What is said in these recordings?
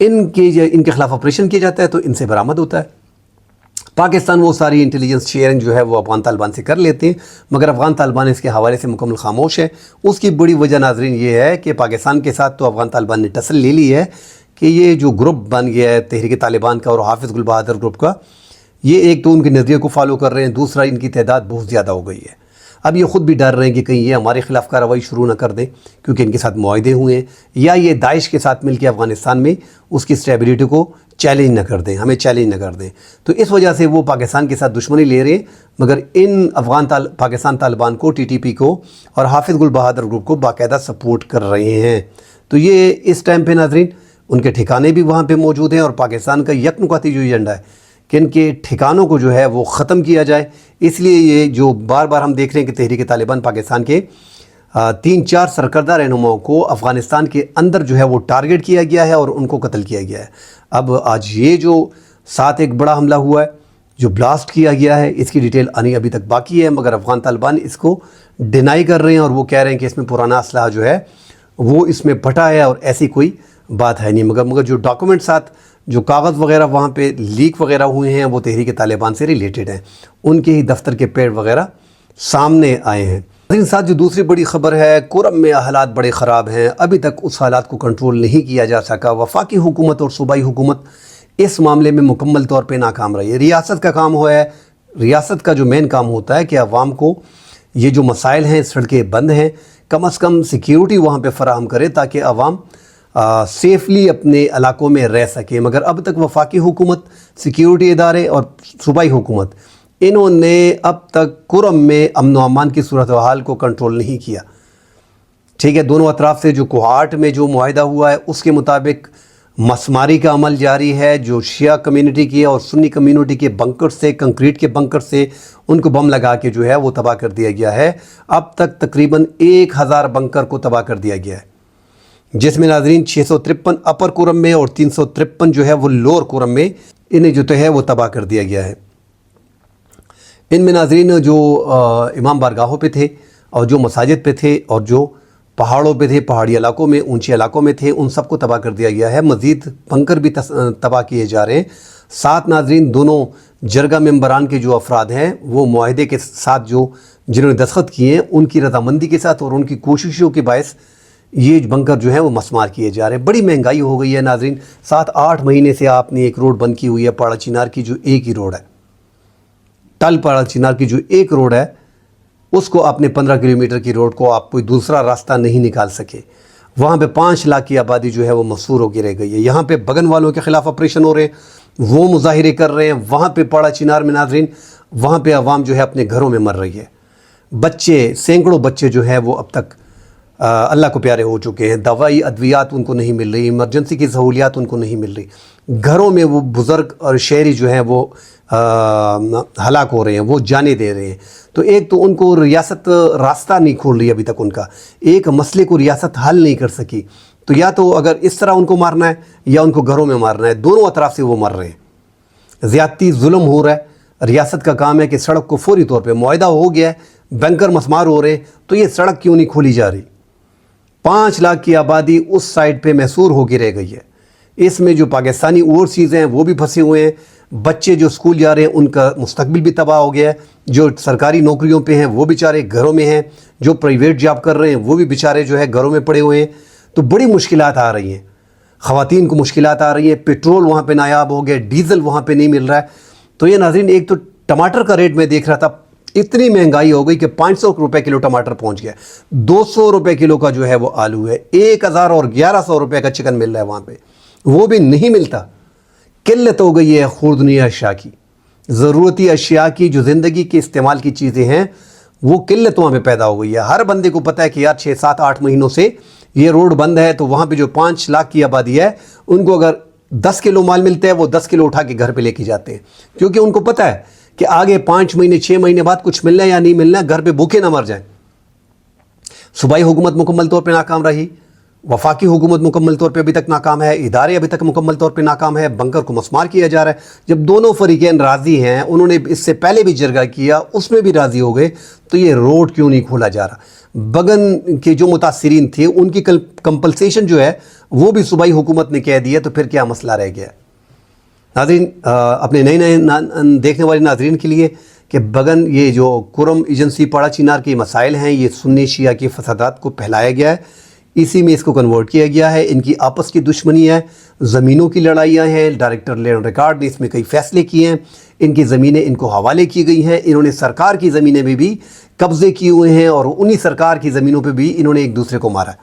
ان کے خلاف آپریشن کیا جاتا ہے تو ان سے برآمد ہوتا ہے۔ پاکستان وہ ساری انٹیلیجنس شیئرنگ جو ہے وہ افغان طالبان سے کر لیتے ہیں، مگر افغان طالبان اس کے حوالے سے مکمل خاموش ہے۔ اس کی بڑی وجہ ناظرین یہ ہے کہ پاکستان کے ساتھ تو افغان طالبان نے ٹسل لے لی ہے کہ یہ جو گروپ بن گیا ہے تحریک طالبان کا اور حافظ گل بہادر گروپ کا، یہ ایک تو ان کے نظریے کو فالو کر رہے ہیں، دوسرا ان کی تعداد بہت زیادہ ہو گئی ہے۔ اب یہ خود بھی ڈر رہے ہیں کہ کہیں یہ ہمارے خلاف کارروائی شروع نہ کر دیں، کیونکہ ان کے ساتھ معاہدے ہوئے ہیں، یا یہ داعش کے ساتھ مل کے افغانستان میں اس کی اسٹیبلٹی کو چیلنج نہ کر دیں، ہمیں چیلنج نہ کر دیں۔ تو اس وجہ سے وہ پاکستان کے ساتھ دشمنی لے رہے ہیں، مگر ان پاکستان طالبان کو، ٹی ٹی پی کو اور حافظ گل بہادر گروپ کو باقاعدہ سپورٹ کر رہے ہیں۔ تو یہ اس ٹائم پہ ناظرین ان کے ٹھکانے بھی وہاں پہ موجود ہیں، اور پاکستان کا یک نکاتی جو ایجنڈا ہے کہ ان کے ٹھکانوں کو جو ہے وہ ختم کیا جائے۔ اس لیے یہ جو بار بار ہم دیکھ رہے ہیں کہ تحریک طالبان پاکستان کے 3-4 سرکردہ رہنماؤں کو افغانستان کے اندر جو ہے وہ ٹارگٹ کیا گیا ہے اور ان کو قتل کیا گیا ہے۔ اب آج یہ جو ساتھ ایک بڑا حملہ ہوا ہے جو بلاسٹ کیا گیا ہے، اس کی ڈیٹیل آنی ابھی تک باقی ہے، مگر افغان طالبان اس کو ڈینائی کر رہے ہیں اور وہ کہہ رہے ہیں کہ اس میں پرانا اسلحہ جو ہے وہ اس میں پھٹا ہے اور ایسی کوئی بات ہے نہیں۔ مگر جو ڈاکومنٹ ساتھ جو کاغذ وغیرہ وہاں پہ لیک وغیرہ ہوئے ہیں وہ تحریک طالبان سے ریلیٹڈ ہیں، ان کے ہی دفتر کے پیڑ وغیرہ سامنے آئے ہیں۔ لیکن ساتھ جو دوسری بڑی خبر ہے، کورم میں حالات بڑے خراب ہیں، ابھی تک اس حالات کو کنٹرول نہیں کیا جا سکا۔ وفاقی حکومت اور صوبائی حکومت اس معاملے میں مکمل طور پہ ناکام رہی ہے۔ ریاست کا کام ہوا ہے، ریاست کا جو مین کام ہوتا ہے کہ عوام کو یہ جو مسائل ہیں، سڑکیں بند ہیں، کم از کم سیکیورٹی وہاں پہ فراہم کرے تاکہ عوام سیفلی اپنے علاقوں میں رہ سکے۔ مگر اب تک وفاقی حکومت، سیکیورٹی ادارے اور صوبائی حکومت، انہوں نے اب تک کورم میں امن و امان کی صورتحال کو کنٹرول نہیں کیا۔ ٹھیک ہے، دونوں اطراف سے جو کوہاٹ میں جو معاہدہ ہوا ہے اس کے مطابق مسماری کا عمل جاری ہے۔ جو شیعہ کمیونٹی کی اور سنی کمیونٹی کے بنکر سے، کنکریٹ کے بنکر سے ان کو بم لگا کے جو ہے وہ تباہ کر دیا گیا ہے۔ اب تک تقریباً 1000 بنکر کو تباہ کر دیا گیا ہے، جس میں ناظرین 653 اپر کورم میں اور 353 جو ہے وہ لوور کورم میں انہیں جو ہے وہ تباہ کر دیا گیا ہے۔ ان میں ناظرین جو امام بارگاہوں پہ تھے اور جو مساجد پہ تھے اور جو پہاڑوں پہ تھے، پہاڑی علاقوں میں، اونچے علاقوں میں تھے، ان سب کو تباہ کر دیا گیا ہے۔ مزید بنکر بھی تباہ کیے جا رہے ہیں۔ ساتھ ناظرین دونوں جرگہ ممبران کے جو افراد ہیں وہ معاہدے کے ساتھ جنہوں نے دستخط کیے ہیں ان کی رضامندی کے ساتھ اور ان کی کوششوں کے باعث یہ بنکر جو ہیں وہ مسمار کیے جا رہے ہیں۔ بڑی مہنگائی ہو گئی ہے ناظرین۔ 7-8 مہینے سے آپ نے ایک روڈ بند کی ہوئی ہے، پاڑا چنار کی جو ایک ہی روڈ ہے، ٹل پاڑا چنار کی جو ایک روڈ ہے، اس کو آپ نے 15 کلومیٹر کی روڈ کو آپ کوئی دوسرا راستہ نہیں نکال سکے۔ وہاں پہ 5 لاکھ کی آبادی جو ہے وہ محصور ہو کے رہ گئی ہے۔ یہاں پہ بگن والوں کے خلاف آپریشن ہو رہے ہیں، وہ مظاہرے کر رہے ہیں۔ وہاں پہ پاڑا چنار میں ناظرین وہاں پہ عوام جو ہے اپنے گھروں میں مر رہی ہے۔ بچے، سینکڑوں بچے جو ہیں وہ اب تک اللہ کو پیارے ہو چکے ہیں۔ دوائی ادویات ان کو نہیں مل رہی، ایمرجنسی کی سہولیات ان کو نہیں مل رہی۔ گھروں میں وہ بزرگ اور شہری جو ہیں وہ ہلاک ہو رہے ہیں، وہ جانے دے رہے ہیں۔ تو ایک تو ان کو ریاست راستہ نہیں کھول رہی ابھی تک، ان کا ایک مسئلے کو ریاست حل نہیں کر سکی۔ تو یا تو اگر اس طرح ان کو مارنا ہے یا ان کو گھروں میں مارنا ہے، دونوں اطراف سے وہ مر رہے ہیں۔ زیادتی ظلم ہو رہا ہے۔ ریاست کا کام ہے کہ سڑک کو فوری طور پہ، معاہدہ ہو گیا ہے، بنکر مسمار ہو رہے ہیں، تو یہ سڑک کیوں نہیں کھولی جا رہی؟ 5 لاکھ کی آبادی اس سائڈ پہ محصور ہو کے رہ گئی ہے۔ اس میں جو پاکستانی اوورسیز ہیں وہ بھی پھنسے ہوئے ہیں۔ بچے جو اسکول جا رہے ہیں ان کا مستقبل بھی تباہ ہو گیا ہے۔ جو سرکاری نوکریوں پہ ہیں وہ بیچارے گھروں میں ہیں، جو پرائیویٹ جاب کر رہے ہیں وہ بھی بیچارے جو ہے گھروں میں پڑے ہوئے ہیں۔ تو بڑی مشکلات آ رہی ہیں، خواتین کو مشکلات آ رہی ہیں۔ پیٹرول وہاں پہ نایاب ہو گیا، ڈیزل وہاں پہ نہیں مل رہا ہے۔ تو یہ ناظرین ایک تو ٹماٹر کا ریٹ میں دیکھ رہا تھا، اتنی مہنگائی ہو گئی کہ 500 روپے کلو ٹماٹر پہنچ گیا، 200 روپے کلو کا جو ہے وہ آلو ہے، 1000 اور 1100 روپے کا چکن مل رہا ہے وہاں پہ، وہ بھی نہیں ملتا۔ قلت ہو گئی ہے خوردنی اشیاء کی، ضرورتی اشیاء کی، جو زندگی کے استعمال کی چیزیں ہیں وہ قلت وہاں پہ پیدا ہو گئی ہے۔ ہر بندے کو پتہ ہے کہ یار 6-7-8 مہینوں سے یہ روڈ بند ہے، تو وہاں پہ جو 5 لاکھ کی آبادی ہے ان کو اگر 10 کلو مال ملتا ہے وہ 10 کلو اٹھا کے گھر پہ لے کے جاتے ہیں، کیونکہ ان کو پتہ ہے کہ آگے 5 مہینے 6 مہینے بعد کچھ ملنا ہے یا نہیں ملنا ہے، گھر پہ بھوکے نہ مر جائیں۔ صوبائی حکومت مکمل طور پہ ناکام رہی، وفاقی حکومت مکمل طور پہ ابھی تک ناکام ہے، ادارے ابھی تک مکمل طور پہ ناکام ہے، بنکر کو مسمار کیا جا رہا ہے۔ جب دونوں فریقین راضی ہیں، انہوں نے اس سے پہلے بھی جرگہ کیا، اس میں بھی راضی ہو گئے، تو یہ روڈ کیوں نہیں کھولا جا رہا؟ بگن کے جو متاثرین تھے ان کی کمپلسیشن جو ہے وہ بھی صوبائی حکومت نے کہہ دی ہے، تو پھر کیا مسئلہ رہ گیا؟ ناظرین، اپنے نئے دیکھنے والے ناظرین کے لیے کہ بگن یہ جو کرم ایجنسی پاڑا چینار کے مسائل ہیں، یہ سنی شیعہ کے فسادات کو پھیلایا گیا ہے، اسی میں اس کو کنورٹ کیا گیا ہے۔ ان کی آپس کی دشمنی ہے، زمینوں کی لڑائیاں ہیں، ڈائریکٹر لینڈ ریکارڈ نے اس میں کئی فیصلے کیے ہیں، ان کی زمینیں ان کو حوالے کی گئی ہیں، انہوں نے سرکار کی زمینیں بھی قبضے کیے ہوئے ہیں، اور انہی سرکار کی زمینوں پہ بھی انہوں نے ایک دوسرے کو مارا ہے۔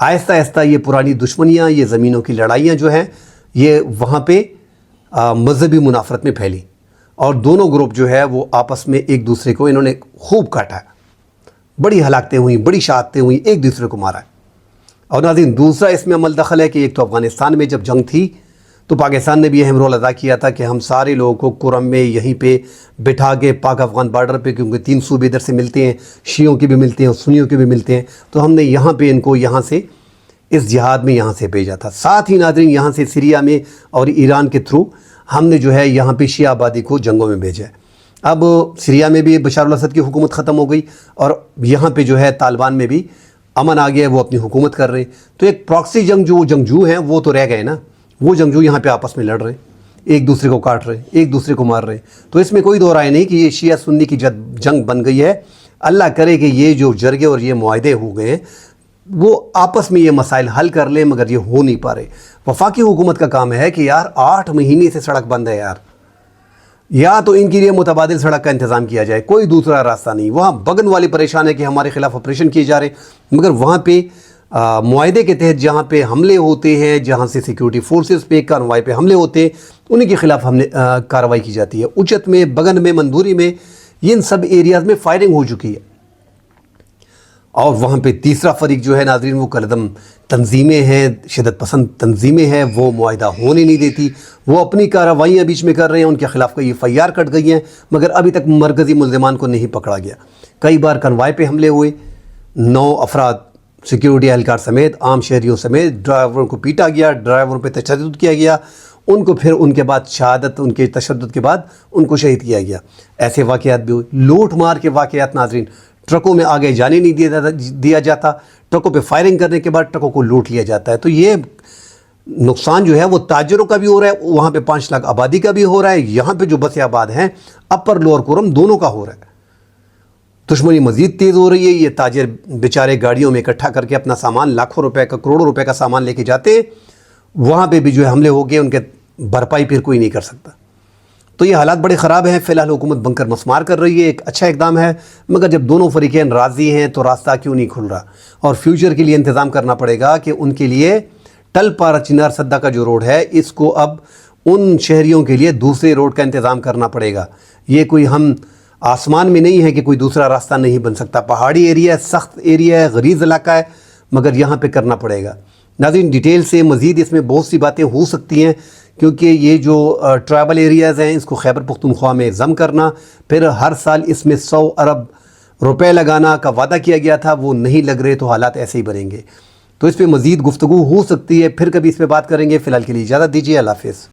آہستہ آہستہ یہ پرانی دشمنیاں، یہ زمینوں کی لڑائیاں جو ہیں، یہ وہاں پہ مذہبی منافرت میں پھیلی، اور دونوں گروپ جو ہے وہ آپس میں ایک دوسرے کو انہوں نے خوب کاٹا ہے، بڑی ہلاکتیں ہوئیں، بڑی شہادتیں ہوئیں، ایک دوسرے کو مارا ہے۔ اور ناظرین، دوسرا اس میں عمل دخل ہے کہ ایک تو افغانستان میں جب جنگ تھی تو پاکستان نے بھی اہم رول ادا کیا تھا کہ ہم سارے لوگوں کو کرم میں یہیں پہ بٹھا کے پاک افغان بارڈر پہ، کیونکہ 3 صوبے ادھر سے ملتے ہیں، شیعوں کے بھی ملتے ہیں اور سنیوں کے بھی ملتے ہیں، تو ہم نے یہاں پہ ان کو یہاں سے اس جہاد میں یہاں سے بھیجا تھا۔ ساتھ ہی ناظرین، یہاں سے سیریا میں اور ایران کے تھرو ہم نے جو ہے یہاں پہ شیعہ آبادی کو جنگوں میں بھیجا ہے۔ اب سیریا میں بھی بشار الاسد کی حکومت ختم ہو گئی، اور یہاں پہ جو ہے طالبان میں بھی امن آ گیا، وہ اپنی حکومت کر رہے ہیں، تو ایک پراکسی جنگ جو جنگجو ہیں وہ تو رہ گئے نا، وہ جنگجو یہاں پہ آپس میں لڑ رہے ہیں، ایک دوسرے کو کاٹ رہے ہیں، ایک دوسرے کو مار رہے ہیں۔ تو اس میں کوئی دو رائے نہیں کہ یہ شیعہ سنی کی جنگ بن گئی ہے۔ اللہ کرے کہ یہ جو جرگے اور یہ معاہدے ہو گئے ہیں وہ آپس میں یہ مسائل حل کر لیں، مگر یہ ہو نہیں پا رہے۔ وفاقی حکومت کا کام ہے کہ یار 8 مہینے سے سڑک بند ہے یار، یا تو ان کے لیے متبادل سڑک کا انتظام کیا جائے، کوئی دوسرا راستہ نہیں۔ وہاں بگن والے پریشان ہے کہ ہمارے خلاف آپریشن کیے جا رہے ہیں، مگر وہاں پہ معاہدے کے تحت جہاں پہ حملے ہوتے ہیں، جہاں سے سیکیورٹی فورسز پہ کانوائی پہ حملے ہوتے ہیں، انہیں کے خلاف کارروائی کی جاتی ہے۔ اچت میں، بگن میں، مندوری میں، ان سب ایریاز میں فائرنگ ہو چکی ہے، اور وہاں پہ تیسرا فریق جو ہے ناظرین وہ کلدم تنظیمیں ہیں، شدت پسند تنظیمیں ہیں، وہ معاہدہ ہونے نہیں دیتی، وہ اپنی کارروائیاں بیچ میں کر رہے ہیں، ان کے خلاف کئی FIR کٹ گئی ہیں، مگر ابھی تک مرکزی ملزمان کو نہیں پکڑا گیا۔ کئی بار کنوائے پہ حملے ہوئے، 9 افراد سیکیورٹی اہلکار سمیت، عام شہریوں سمیت، ڈرائیوروں کو پیٹا گیا، ڈرائیوروں پہ تشدد کیا گیا، ان کو پھر ان کے بعد شہادت، ان کے تشدد کے بعد ان کو شہید کیا گیا۔ ایسے واقعات بھی ہوئے، لوٹ مار کے واقعات ناظرین، ٹرکوں میں آگے جانے نہیں دیا جاتا، ٹرکوں پہ فائرنگ کرنے کے بعد ٹرکوں کو لوٹ لیا جاتا ہے۔ تو یہ نقصان جو ہے وہ تاجروں کا بھی ہو رہا ہے، وہاں پہ 5 لاکھ آبادی کا بھی ہو رہا ہے، یہاں پہ جو بسیں آباد ہیں اپر لوور کرم دونوں کا ہو رہا ہے۔ دشمنی مزید تیز ہو رہی ہے، یہ تاجر بیچارے گاڑیوں میں اکٹھا کر کے اپنا سامان لاکھوں روپے کا، کروڑوں روپے کا سامان لے کے جاتے ہیں، وہاں پہ بھی جو ہے حملے ہو گئے، ان کے بھرپائی پھر کوئی نہیں کر سکتا۔ تو یہ حالات بڑے خراب ہیں، فی الحال حکومت بنکر مسمار کر رہی ہے، ایک اچھا اقدام ہے، مگر جب دونوں فریقین راضی ہیں تو راستہ کیوں نہیں کھل رہا؟ اور فیوچر کے لیے انتظام کرنا پڑے گا کہ ان کے لیے ٹل پارا چنار سدہ کا جو روڈ ہے، اس کو اب ان شہریوں کے لیے دوسرے روڈ کا انتظام کرنا پڑے گا۔ یہ کوئی ہم آسمان میں نہیں ہے کہ کوئی دوسرا راستہ نہیں بن سکتا، پہاڑی ایریا ہے، سخت ایریا ہے، غلیظ علاقہ ہے، مگر یہاں پہ کرنا پڑے گا۔ ناظرین، ڈیٹیل سے مزید اس میں بہت سی باتیں ہو سکتی ہیں، کیونکہ یہ جو ٹرائبل ایریاز ہیں، اس کو خیبر پختونخوا میں ضم کرنا، پھر ہر سال اس میں 100 ارب روپے لگانا کا وعدہ کیا گیا تھا، وہ نہیں لگ رہے، تو حالات ایسے ہی بنیں گے۔ تو اس پہ مزید گفتگو ہو سکتی ہے، پھر کبھی اس پہ بات کریں گے۔ فی الحال کے لیے اجازت دیجیے، اللہ حافظ۔